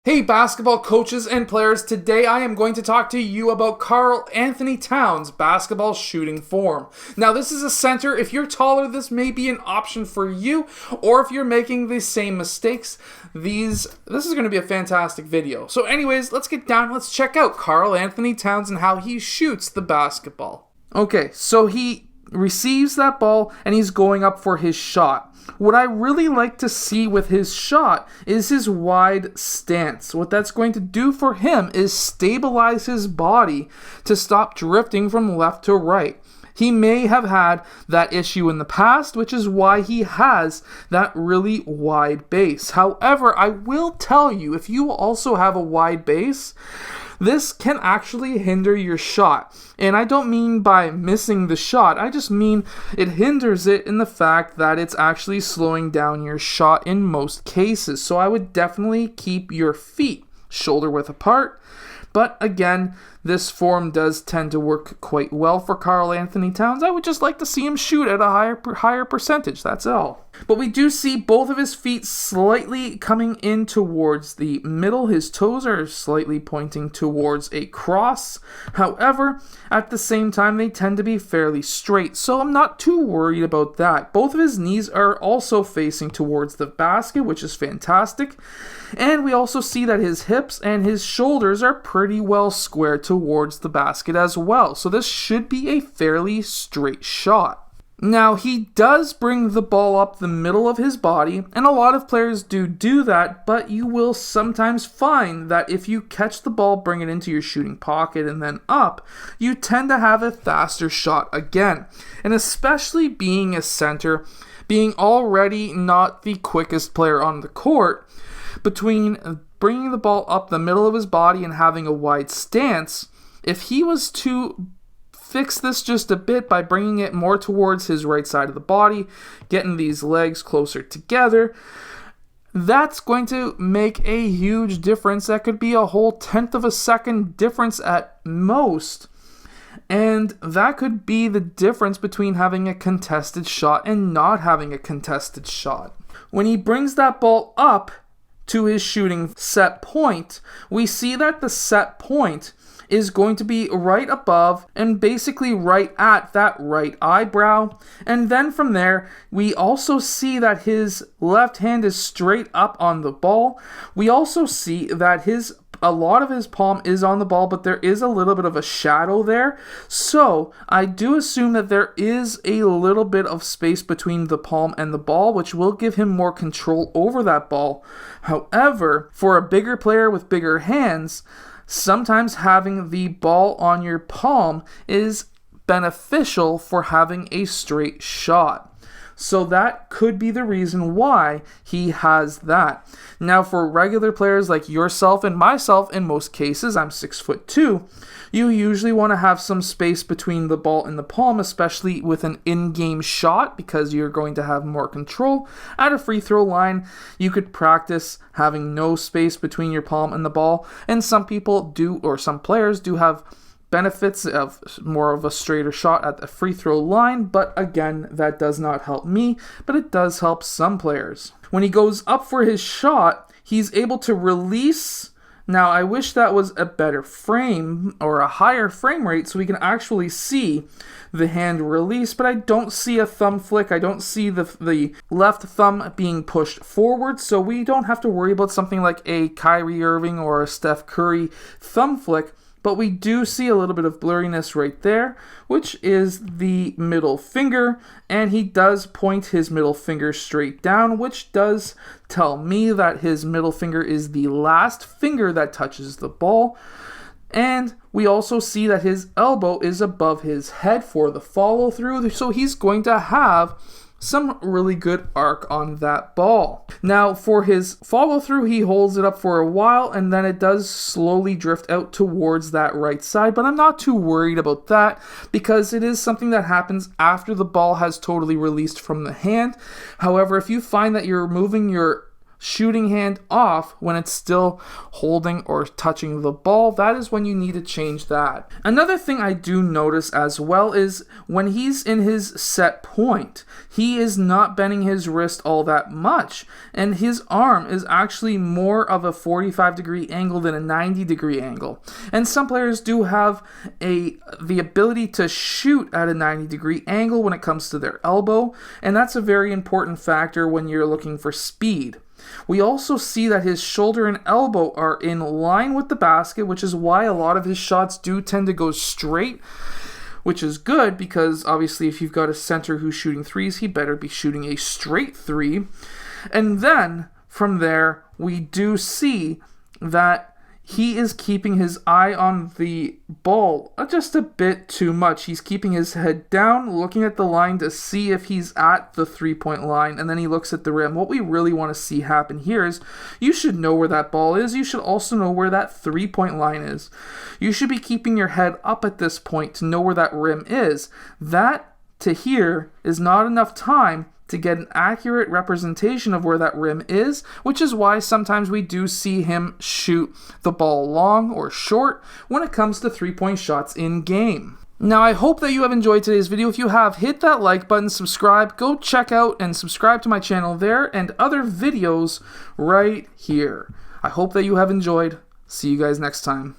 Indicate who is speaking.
Speaker 1: Hey basketball coaches and players, today I am going to talk to you about Karl Anthony Towns' basketball shooting form. Now this is a center. If you're taller, this may be an option for you, or if you're making the same mistakes, this is going to be a fantastic video. So anyways, let's get down, let's check out Karl Anthony Towns and how he shoots the basketball. Okay, so he receives that ball and he's going up for his shot. What I really like to see with his shot is his wide stance. What that's going to do for him is stabilize his body to stop drifting from left to right. He may have had that issue in the past, which is why he has that really wide base. However, I will tell you, if you also have a wide base, this can actually hinder your shot. And I don't mean by missing the shot, I just mean it hinders it in the fact that it's actually slowing down your shot in most cases. So I would definitely keep your feet shoulder width apart. But again, this form does tend to work quite well for Karl Anthony Towns. I would just like to see him shoot at a higher percentage, that's all. But we do see both of his feet slightly coming in towards the middle. His toes are slightly pointing towards a cross. However, at the same time, they tend to be fairly straight, so I'm not too worried about that. Both of his knees are also facing towards the basket, which is fantastic. And we also see that his hips and his shoulders are pretty well squared towards the basket as well. So this should be a fairly straight shot. Now, he does bring the ball up the middle of his body, and a lot of players do that, but you will sometimes find that if you catch the ball, bring it into your shooting pocket, and then up, you tend to have a faster shot again. And especially being a center, being already not the quickest player on the court, between bringing the ball up the middle of his body and having a wide stance, if he was to fix this just a bit by bringing it more towards his right side of the body, getting these legs closer together, that's going to make a huge difference. That could be a whole 1/10 of a second difference at most. And that could be the difference between having a contested shot and not having a contested shot. When he brings that ball up to his shooting set point, we see that the set point is going to be right above and basically right at that right eyebrow. And then from there, we also see that his left hand is straight up on the ball. We also see that a lot of his palm is on the ball, but there is a little bit of a shadow there. So I do assume that there is a little bit of space between the palm and the ball, which will give him more control over that ball. However, for a bigger player with bigger hands, sometimes having the ball on your palm is beneficial for having a straight shot. So that could be the reason why he has that. Now for regular players like yourself and myself, in most cases, I'm 6'2", you usually want to have some space between the ball and the palm, especially with an in-game shot, because you're going to have more control. At a free throw line, you could practice having no space between your palm and the ball, and some people do, or some players do have benefits of more of a straighter shot at the free throw line, but again, that does not help me, but it does help some players. When he goes up for his shot, he's able to release. Now, I wish that was a better frame or a higher frame rate so we can actually see the hand release, but I don't see a thumb flick. I don't see the left thumb being pushed forward, so we don't have to worry about something like a Kyrie Irving or a Steph Curry thumb flick. But we do see a little bit of blurriness right there, which is the middle finger, and he does point his middle finger straight down, which does tell me that his middle finger is the last finger that touches the ball. And we also see that his elbow is above his head for the follow through, so he's going to have some really good arc on that ball. Now for his follow through, he holds it up for a while and then it does slowly drift out towards that right side, but I'm not too worried about that because it is something that happens after the ball has totally released from the hand. However, if you find that you're moving your shooting hand off when it's still holding or touching the ball. That is when you need to change that. Another thing I do notice as well is when he's in his set point, he is not bending his wrist all that much, and his arm is actually more of a 45-degree angle than a 90-degree angle. And some players do have the ability to shoot at a 90-degree angle when it comes to their elbow, and that's a very important factor when you're looking for speed. We also see that his shoulder and elbow are in line with the basket, which is why a lot of his shots do tend to go straight, which is good because obviously if you've got a center who's shooting threes, he better be shooting a straight three. And then from there, we do see that he is keeping his eye on the ball just a bit too much. He's keeping his head down, looking at the line to see if he's at the three-point line, and then he looks at the rim. What we really want to see happen here is you should know where that ball is. You should also know where that three-point line is. You should be keeping your head up at this point to know where that rim is. That to here is not enough time to get an accurate representation of where that rim is, which is why sometimes we do see him shoot the ball long or short when it comes to three-point shots in game. Now, I hope that you have enjoyed today's video. If you have, hit that like button, subscribe, go check out and subscribe to my channel there and other videos right here. I hope that you have enjoyed. See you guys next time.